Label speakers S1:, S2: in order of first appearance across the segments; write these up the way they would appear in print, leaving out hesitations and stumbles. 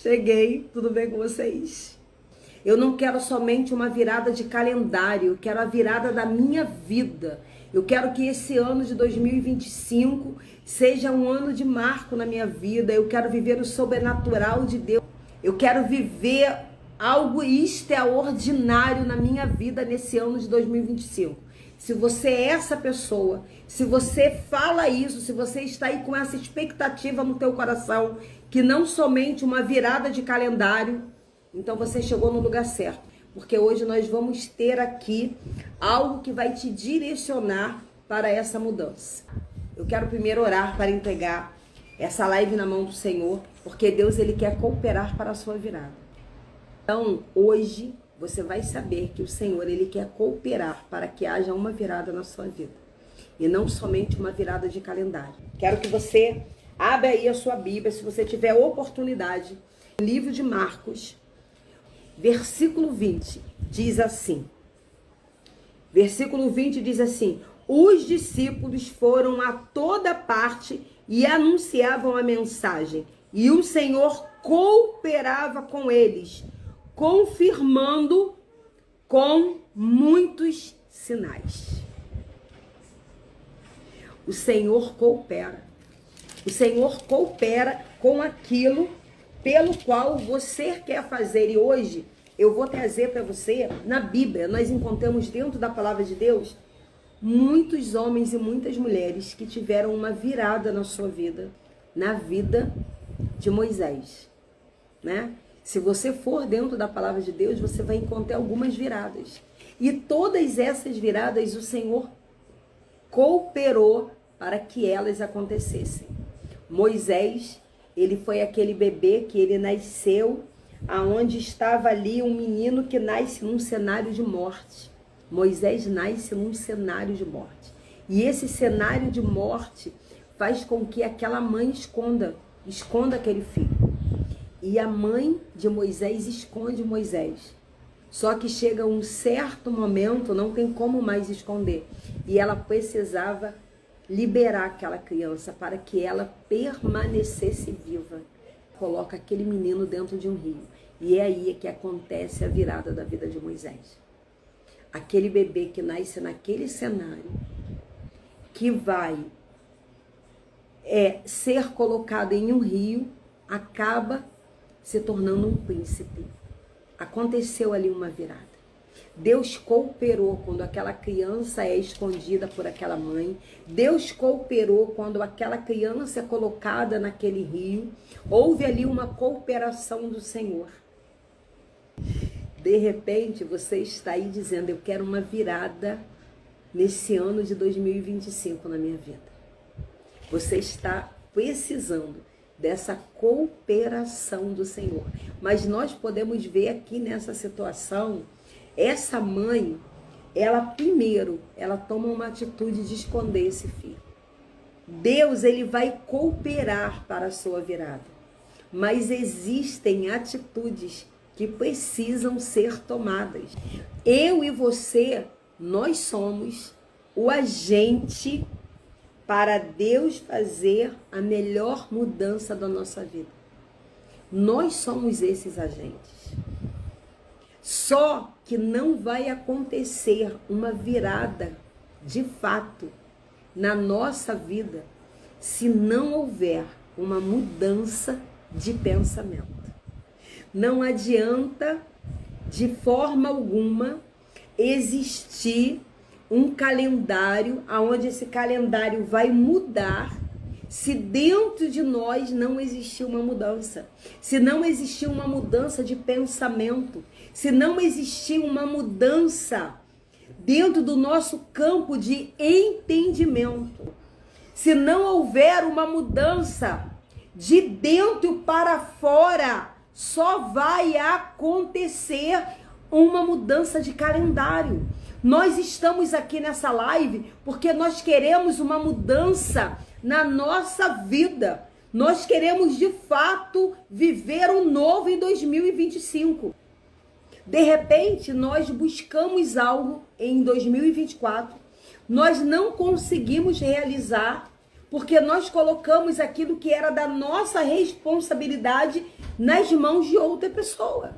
S1: Cheguei, tudo bem com vocês? Eu não quero somente uma virada de calendário, eu quero a virada da minha vida. Eu quero que esse ano de 2025 seja um ano de marco na minha vida. Eu quero viver o sobrenatural de Deus. Eu quero viver algo extraordinário na minha vida nesse ano de 2025. Se você é essa pessoa, se você fala isso, se você está aí com essa expectativa no teu coração, que não somente uma virada de calendário, então você chegou no lugar certo. Porque hoje nós vamos ter aqui algo que vai te direcionar para essa mudança. Eu quero primeiro orar para entregar essa live na mão do Senhor, porque Deus ele quer cooperar para a sua virada. Então, hoje você vai saber que o Senhor ele quer cooperar para que haja uma virada na sua vida. E não somente uma virada de calendário. Quero que você abra aí a sua Bíblia, se você tiver oportunidade. Livro de Marcos, versículo 20, diz assim. Versículo 20 diz assim: os discípulos foram a toda parte e anunciavam a mensagem. E o Senhor cooperava com eles, confirmando com muitos sinais. O Senhor coopera. O Senhor coopera com aquilo pelo qual você quer fazer. E hoje eu vou trazer para você, na Bíblia, nós encontramos dentro da palavra de Deus, muitos homens e muitas mulheres que tiveram uma virada na sua vida, na vida de Moisés, né? Se você for dentro da palavra de Deus, você vai encontrar algumas viradas. E todas essas viradas o Senhor cooperou para que elas acontecessem. Moisés, ele foi aquele bebê que ele nasceu, aonde estava ali um menino que nasce num cenário de morte. Moisés nasce num cenário de morte. E esse cenário de morte faz com que aquela mãe esconda aquele filho. E a mãe de Moisés esconde Moisés. Só que chega um certo momento, não tem como mais esconder. E ela precisava liberar aquela criança para que ela permanecesse viva. Coloca aquele menino dentro de um rio. E é aí que acontece a virada da vida de Moisés. Aquele bebê que nasce naquele cenário, que vai ser colocado em um rio, acaba se tornando um príncipe. Aconteceu ali uma virada. Deus cooperou quando aquela criança é escondida por aquela mãe. Deus cooperou quando aquela criança é colocada naquele rio. Houve ali uma cooperação do Senhor. De repente, você está aí dizendo: eu quero uma virada nesse ano de 2025 na minha vida. Você está precisando dessa cooperação do Senhor. Mas nós podemos ver aqui nessa situação, essa mãe, ela toma uma atitude de esconder esse filho. Deus, ele vai cooperar para a sua virada. Mas existem atitudes que precisam ser tomadas. Eu e você, nós somos o agente para Deus fazer a melhor mudança da nossa vida. Nós somos esses agentes. Só que não vai acontecer uma virada de fato na nossa vida se não houver uma mudança de pensamento. Não adianta de forma alguma existir um calendário, onde esse calendário vai mudar, se dentro de nós não existir uma mudança. Se não existir uma mudança de pensamento, se não existir uma mudança dentro do nosso campo de entendimento, se não houver uma mudança de dentro para fora, só vai acontecer uma mudança de calendário. Nós estamos aqui nessa live porque nós queremos uma mudança na nossa vida. Nós queremos de fato viver o novo em 2025. De repente, nós buscamos algo em 2024, nós não conseguimos realizar Porque nós colocamos aquilo que era da nossa responsabilidade nas mãos de outra pessoa.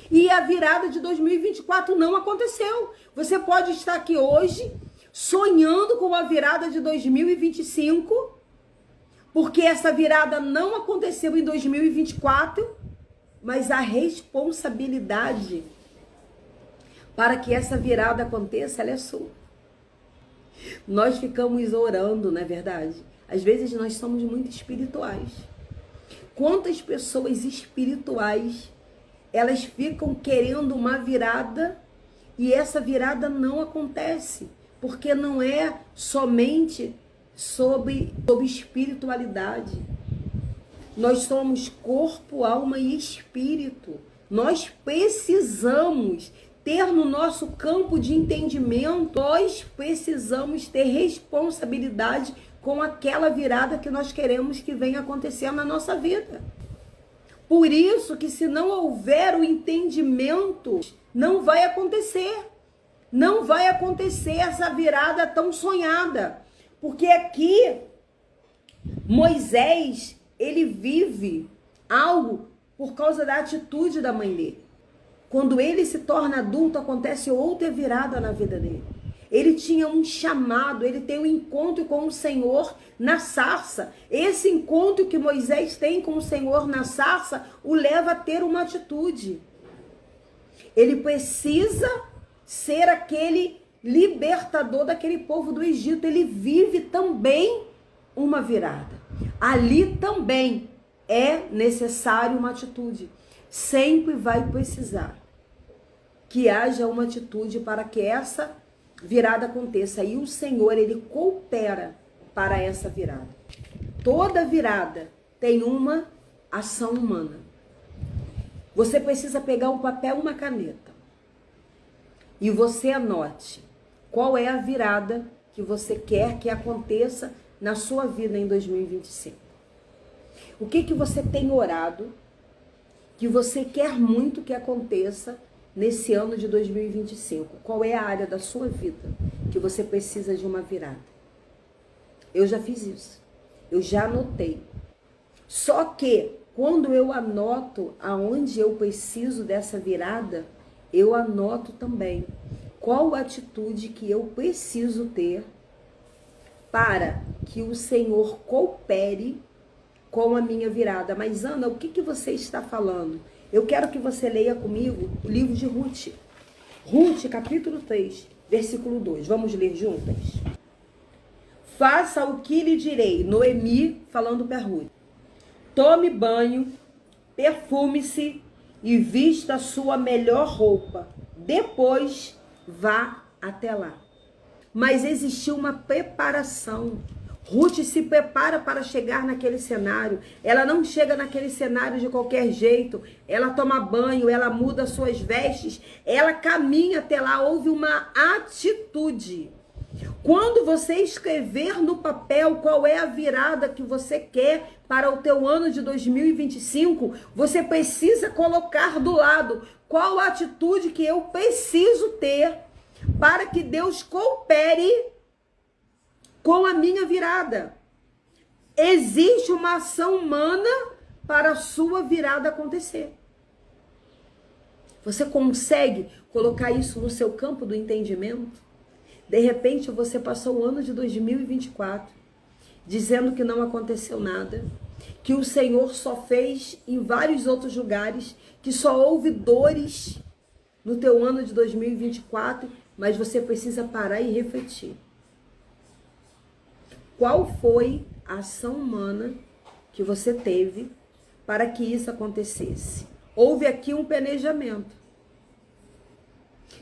S1: E a virada de 2024 não aconteceu. Você pode estar aqui hoje sonhando com a virada de 2025, porque essa virada não aconteceu em 2024, mas a responsabilidade para que essa virada aconteça, ela é sua. Nós ficamos orando, não é verdade? Às vezes nós somos muito espirituais. Quantas pessoas espirituais, elas ficam querendo uma virada e essa virada não acontece, porque não é somente sobre espiritualidade. Nós somos corpo, alma e espírito. Nós precisamos ter no nosso campo de entendimento, nós precisamos ter responsabilidade com aquela virada que nós queremos que venha acontecer na nossa vida. Por isso que se não houver o entendimento, não vai acontecer. Não vai acontecer essa virada tão sonhada. Porque aqui, Moisés, ele vive algo por causa da atitude da mãe dele. Quando ele se torna adulto, acontece outra virada na vida dele. Ele tinha um chamado, ele tem um encontro com o Senhor na sarça. Esse encontro que Moisés tem com o Senhor na sarça o leva a ter uma atitude. Ele precisa ser aquele libertador daquele povo do Egito. Ele vive também uma virada. Ali também é necessário uma atitude. Sempre vai precisar que haja uma atitude para que essa virada aconteça. E o Senhor, ele coopera para essa virada. Toda virada tem uma ação humana. Você precisa pegar um papel e uma caneta. E você anote qual é a virada que você quer que aconteça na sua vida em 2025. O que você tem orado que você quer muito que aconteça nesse ano de 2025? Qual é a área da sua vida que você precisa de uma virada? Eu já fiz isso. Eu já anotei. Só que quando eu anoto aonde eu preciso dessa virada, eu anoto também qual atitude que eu preciso ter para que o Senhor coopere com a minha virada. Mas Ana, o que você está falando? Eu quero que você leia comigo o livro de Ruth. Ruth, capítulo 3, versículo 2. Vamos ler juntas? Faça o que lhe direi. Noemi falando para Ruth. Tome banho, perfume-se e vista a sua melhor roupa. Depois vá até lá. Mas existiu uma preparação. Ruth se prepara para chegar naquele cenário. Ela não chega naquele cenário de qualquer jeito. Ela toma banho, ela muda suas vestes, ela caminha até lá. Houve uma atitude. Quando você escrever no papel qual é a virada que você quer para o teu ano de 2025, você precisa colocar do lado qual a atitude que eu preciso ter para que Deus coopere com a minha virada. Existe uma ação humana para a sua virada acontecer. Você consegue colocar isso no seu campo do entendimento? De repente você passou o ano de 2024 dizendo que não aconteceu nada, que o Senhor só fez em vários outros lugares, que só houve dores no teu ano de 2024, mas você precisa parar e refletir. Qual foi a ação humana que você teve para que isso acontecesse? Houve aqui um planejamento.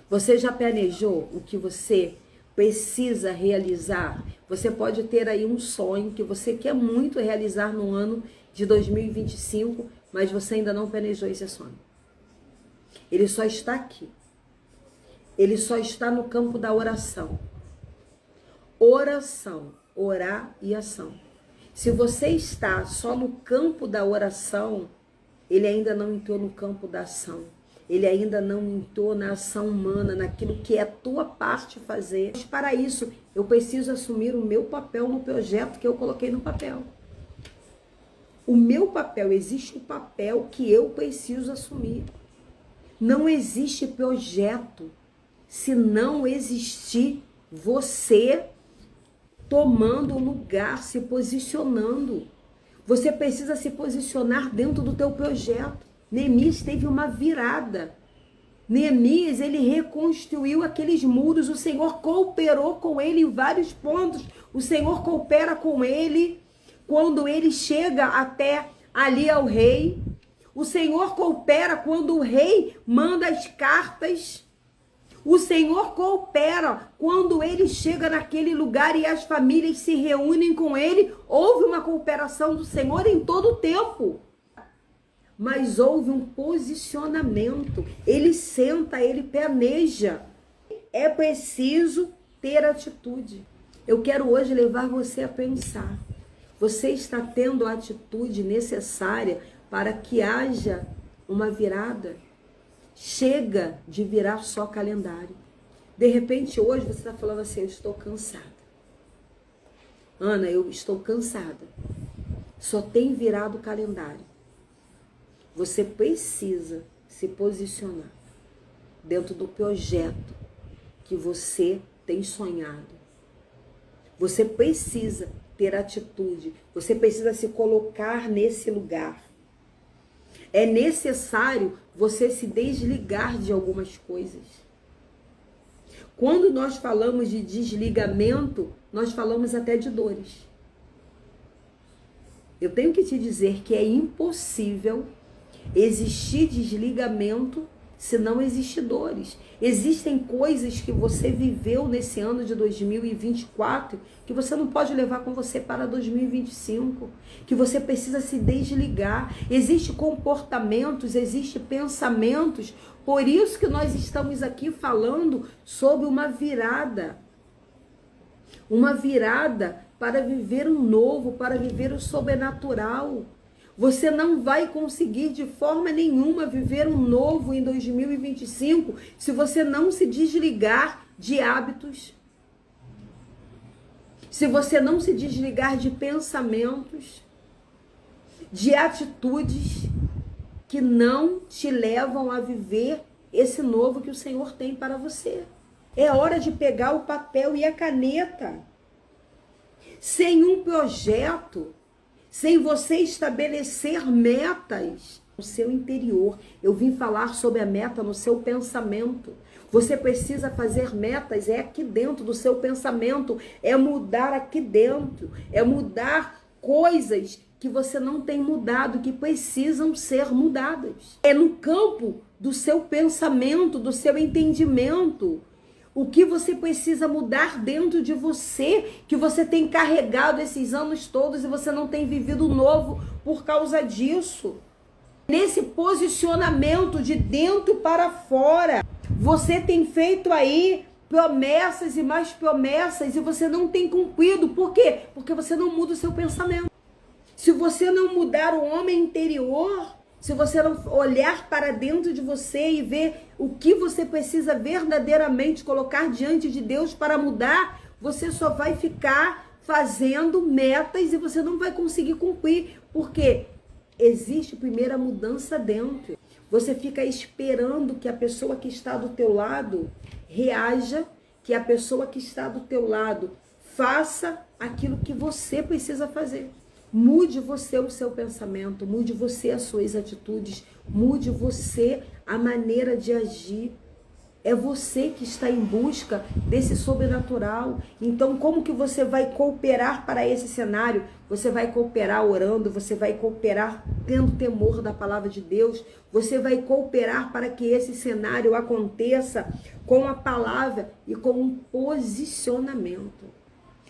S1: Você já planejou o que você precisa realizar? Você pode ter aí um sonho que você quer muito realizar no ano de 2025, mas você ainda não planejou esse sonho. Ele só está aqui. Ele só está no campo da oração. Oração. Orar e ação. Se você está só no campo da oração, ele ainda não entrou no campo da ação. ele ainda não entrou na ação humana, naquilo que é a tua parte fazer. Mas para isso, eu preciso assumir o meu papel no projeto que eu coloquei no papel. O meu papel, existe um papel que eu preciso assumir. Não existe projeto se não existir você tomando o lugar, se posicionando. Você precisa se posicionar dentro do teu projeto. Neemias teve uma virada. Neemias, ele reconstruiu aqueles muros. O Senhor cooperou com ele em vários pontos. O Senhor coopera com ele quando ele chega até ali ao rei. O Senhor coopera quando o rei manda as cartas. O Senhor coopera quando ele chega naquele lugar e as famílias se reúnem com ele. Houve uma cooperação do Senhor em todo o tempo. Mas houve um posicionamento. Ele senta, ele planeja. É preciso ter atitude. Eu quero hoje levar você a pensar. Você está tendo a atitude necessária para que haja uma virada? Chega de virar só calendário. De repente, hoje você está falando assim, eu estou cansada. Ana, eu estou cansada. Só tem virado o calendário. Você precisa se posicionar dentro do projeto que você tem sonhado. Você precisa ter atitude. Você precisa se colocar nesse lugar. É necessário você se desligar de algumas coisas. Quando nós falamos de desligamento, nós falamos até de dores. Eu tenho que te dizer que é impossível existir desligamento se não existir dores. Existem coisas que você viveu nesse ano de 2024 que você não pode levar com você para 2025, que você precisa se desligar. Existem comportamentos, existem pensamentos, por isso que nós estamos aqui falando sobre uma virada para viver o novo, para viver o sobrenatural. Você não vai conseguir de forma nenhuma viver um novo em 2025 se você não se desligar de hábitos, se você não se desligar de pensamentos, de atitudes que não te levam a viver esse novo que o Senhor tem para você. É hora de pegar o papel e a caneta. Sem um projeto, sem você estabelecer metas no seu interior. Eu vim falar sobre a meta no seu pensamento. Você precisa fazer metas, é aqui dentro do seu pensamento, é mudar aqui dentro, é mudar coisas que você não tem mudado, que precisam ser mudadas. É no campo do seu pensamento, do seu entendimento. O que você precisa mudar dentro de você, que você tem carregado esses anos todos e você não tem vivido novo por causa disso. Nesse posicionamento de dentro para fora, você tem feito aí promessas e mais promessas e você não tem cumprido. Por quê? Porque você não muda o seu pensamento. Se você não mudar o homem interior, se você não olhar para dentro de você e ver o que você precisa verdadeiramente colocar diante de Deus para mudar, você só vai ficar fazendo metas e você não vai conseguir cumprir, porque existe primeiro a mudança dentro. Você fica esperando que a pessoa que está do teu lado reaja, que a pessoa que está do teu lado faça aquilo que você precisa fazer. Mude você o seu pensamento, mude você as suas atitudes, mude você a maneira de agir. É você que está em busca desse sobrenatural. Então, como que você vai cooperar para esse cenário? Você vai cooperar orando, você vai cooperar tendo temor da palavra de Deus, você vai cooperar para que esse cenário aconteça com a palavra e com um posicionamento.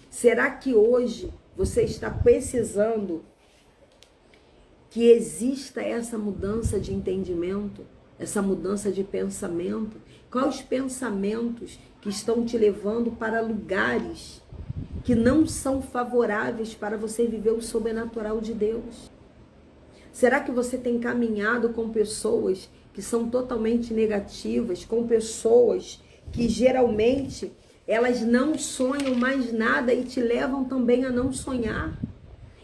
S1: Será que hoje você está precisando que exista essa mudança de entendimento, essa mudança de pensamento? Quais pensamentos que estão te levando para lugares que não são favoráveis para você viver o sobrenatural de Deus? Será que você tem caminhado com pessoas que são totalmente negativas, com pessoas que geralmente elas não sonham mais nada e te levam também a não sonhar?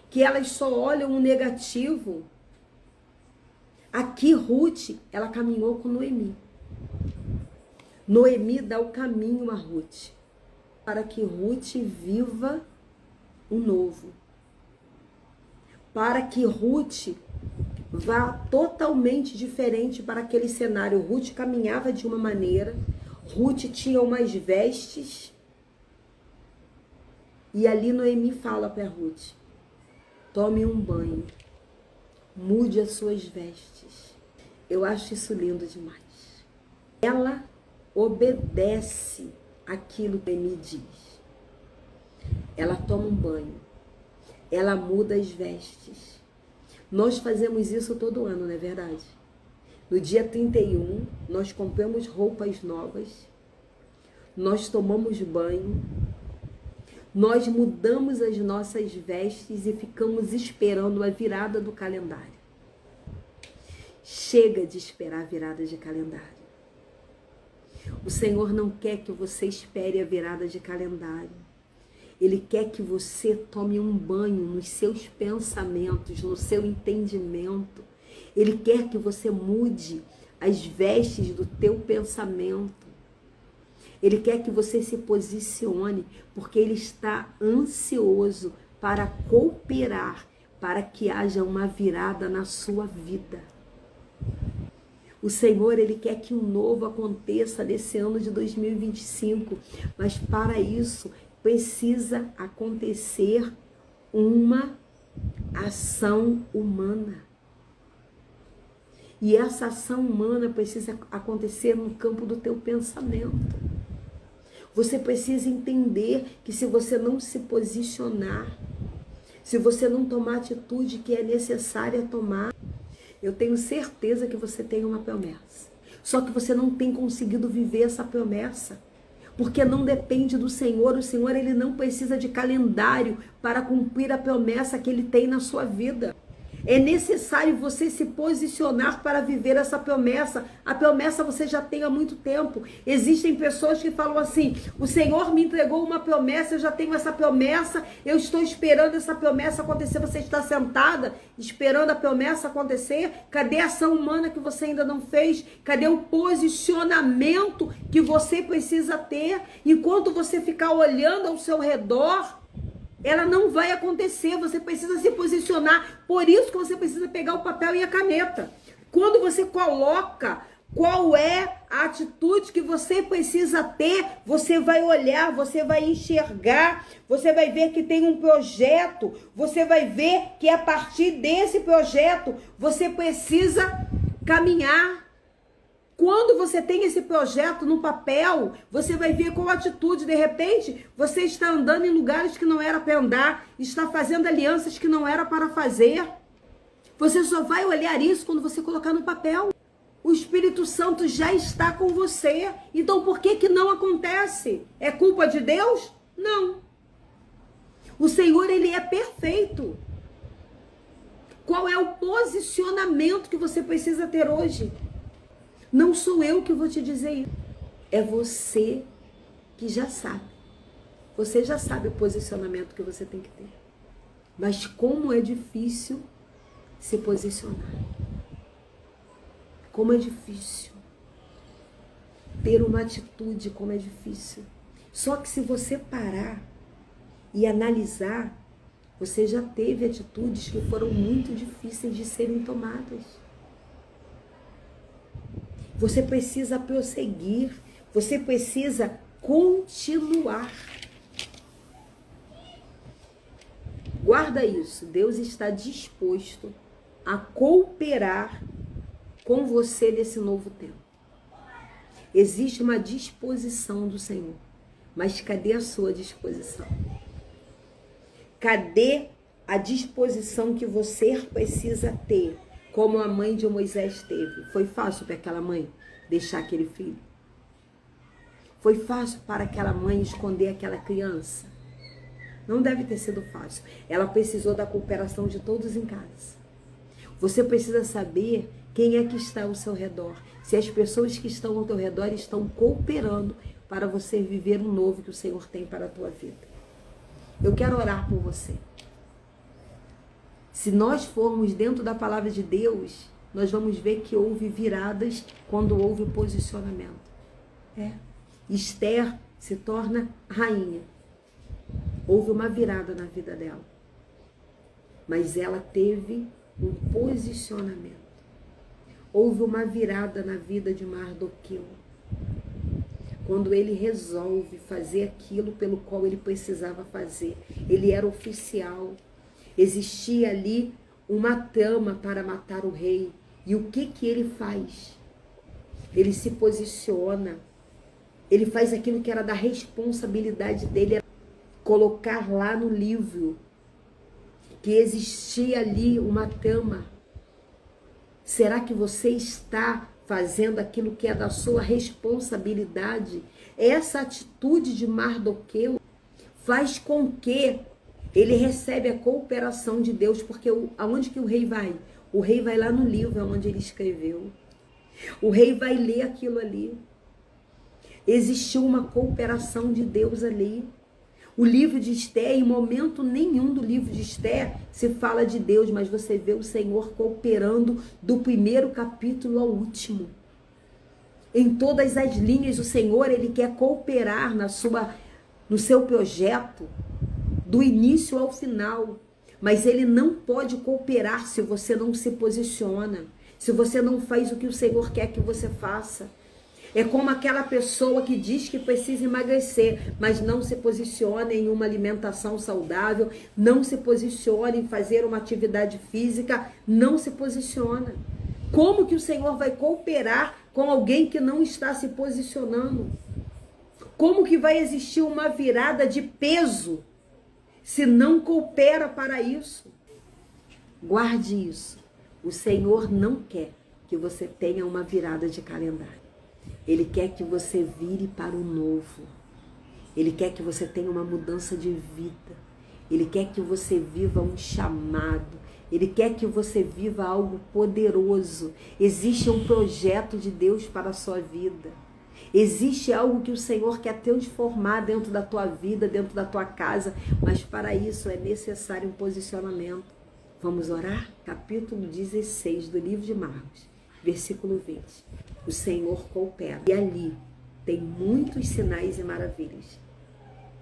S1: Que elas só olham o negativo. Aqui Ruth, ela caminhou com Noemi. Noemi dá o caminho a Ruth, para que Ruth viva o novo. Para que Ruth vá totalmente diferente para aquele cenário. Ruth caminhava de uma maneira, Ruth tinha umas vestes, e ali Noemi fala para Ruth: tome um banho, mude as suas vestes. Eu acho isso lindo demais. Ela obedece aquilo que Noemi diz. Ela toma um banho, ela muda as vestes. Nós fazemos isso todo ano, não é verdade? No dia 31, nós compramos roupas novas, nós tomamos banho, nós mudamos as nossas vestes e ficamos esperando a virada do calendário. Chega de esperar a virada de calendário. O Senhor não quer que você espere a virada de calendário. Ele quer que você tome um banho nos seus pensamentos, no seu entendimento. Ele quer que você mude as vestes do teu pensamento. Ele quer que você se posicione, porque Ele está ansioso para cooperar, para que haja uma virada na sua vida. O Senhor, Ele quer que um novo aconteça nesse ano de 2025, mas para isso precisa acontecer uma ação humana. E essa ação humana precisa acontecer no campo do teu pensamento. Você precisa entender que se você não se posicionar, se você não tomar a atitude que é necessária tomar, eu tenho certeza que você tem uma promessa. Só que você não tem conseguido viver essa promessa. Porque não depende do Senhor. O Senhor, Ele não precisa de calendário para cumprir a promessa que Ele tem na sua vida. É necessário você se posicionar para viver essa promessa. A promessa você já tem há muito tempo. Existem pessoas que falam assim: o Senhor me entregou uma promessa, eu já tenho essa promessa, eu estou esperando essa promessa acontecer. Você está sentada esperando a promessa acontecer? Cadê a ação humana que você ainda não fez? Cadê o posicionamento que você precisa ter? Enquanto você ficar olhando ao seu redor, ela não vai acontecer. Você precisa se posicionar. Por isso que você precisa pegar o papel e a caneta. Quando você coloca qual é a atitude que você precisa ter, você vai olhar, você vai enxergar, você vai ver que tem um projeto, você vai ver que a partir desse projeto você precisa caminhar. Quando você tem esse projeto no papel, você vai ver qual atitude. De repente, você está andando em lugares que não era para andar, está fazendo alianças que não era para fazer. Você só vai olhar isso quando você colocar no papel. O Espírito Santo já está com você. Então, por que que não acontece? É culpa de Deus? Não. O Senhor, Ele é perfeito. Qual é o posicionamento que você precisa ter hoje? Não sou eu que vou te dizer isso. É você que já sabe. Você já sabe o posicionamento que você tem que ter. Mas como é difícil se posicionar. Como é difícil ter uma atitude, como é difícil. Só que se você parar e analisar, você já teve atitudes que foram muito difíceis de serem tomadas. Você precisa prosseguir, você precisa continuar. Guarda isso, Deus está disposto a cooperar com você nesse novo tempo. Existe uma disposição do Senhor, mas cadê a sua disposição? Cadê a disposição que você precisa ter? Como a mãe de Moisés teve. Foi fácil para aquela mãe deixar aquele filho? Foi fácil para aquela mãe esconder aquela criança? Não deve ter sido fácil. Ela precisou da cooperação de todos em casa. Você precisa saber quem é que está ao seu redor. Se as pessoas que estão ao teu redor estão cooperando para você viver o novo que o Senhor tem para a tua vida. Eu quero orar por você. Se nós formos dentro da palavra de Deus, nós vamos ver que houve viradas quando houve posicionamento. Esther se torna rainha. Houve uma virada na vida dela. Mas ela teve um posicionamento. Houve uma virada na vida de Mardoqueu. Quando ele resolve fazer aquilo pelo qual ele precisava fazer. Ele era oficial. Existia ali uma trama para matar o rei. E o que ele faz? Ele se posiciona. Ele faz aquilo que era da responsabilidade dele. Colocar lá no livro que existia ali uma trama. Será que você está fazendo aquilo que é da sua responsabilidade? Essa atitude de Mardoqueu faz com que ele recebe a cooperação de Deus, porque aonde que o rei vai? O rei vai lá no livro onde ele escreveu. O rei vai ler aquilo ali. Existiu uma cooperação de Deus ali. O livro de Esther, em momento nenhum do livro de Esther se fala de Deus, mas você vê o Senhor cooperando do primeiro capítulo ao último. Em todas as linhas, o Senhor, ele quer cooperar no seu projeto, do início ao final. Mas ele não pode cooperar se você não se posiciona, se você não faz o que o Senhor quer que você faça. É como aquela pessoa que diz que precisa emagrecer, mas não se posiciona em uma alimentação saudável, não se posiciona em fazer uma atividade física, não se posiciona. Como que o Senhor vai cooperar com alguém que não está se posicionando? Como que vai existir uma virada de peso se não coopera para isso? Guarde isso. O Senhor não quer que você tenha uma virada de calendário. Ele quer que você vire para o novo. Ele quer que você tenha uma mudança de vida. Ele quer que você viva um chamado. Ele quer que você viva algo poderoso. Existe um projeto de Deus para a sua vida. Existe algo que o Senhor quer transformar dentro da tua vida, dentro da tua casa. Mas para isso é necessário um posicionamento. Vamos orar? Capítulo 16 do livro de Marcos, versículo 20. O Senhor coopera. E ali tem muitos sinais e maravilhas.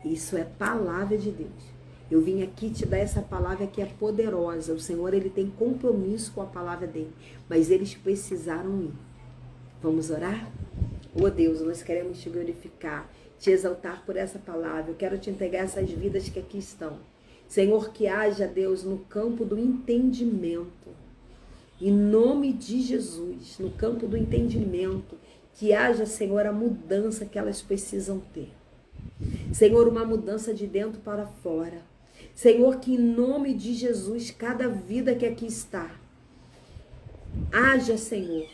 S1: Isso é palavra de Deus. Eu vim aqui te dar essa palavra que é poderosa. O Senhor, ele tem compromisso com a palavra dele. Mas eles precisaram ir. Vamos orar? Oh Deus, nós queremos te glorificar, te exaltar por essa palavra. Eu quero te entregar essas vidas que aqui estão. Senhor, que haja, Deus, no campo do entendimento. Em nome de Jesus, no campo do entendimento, que haja, Senhor, a mudança que elas precisam ter. Senhor, uma mudança de dentro para fora. Senhor, que em nome de Jesus, cada vida que aqui está, haja, Senhor,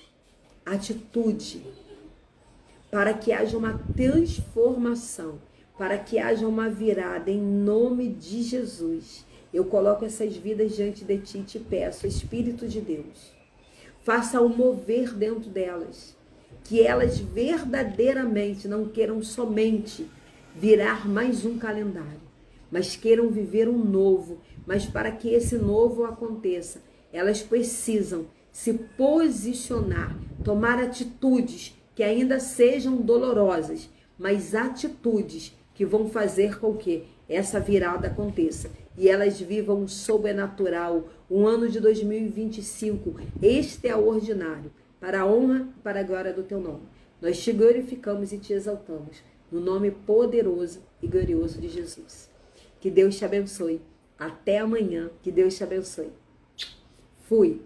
S1: atitude, para que haja uma transformação, para que haja uma virada, em nome de Jesus. Eu coloco essas vidas diante de ti e te peço, Espírito de Deus, faça o mover dentro delas, que elas verdadeiramente não queiram somente virar mais um calendário, mas queiram viver um novo. Mas para que esse novo aconteça, elas precisam se posicionar, tomar atitudes que ainda sejam dolorosas, mas atitudes que vão fazer com que essa virada aconteça e elas vivam um sobrenatural, um ano de 2025 extraordinário, para a honra e para a glória do teu nome. Nós te glorificamos e te exaltamos, no nome poderoso e glorioso de Jesus. Que Deus te abençoe. Até amanhã. Que Deus te abençoe. Fui.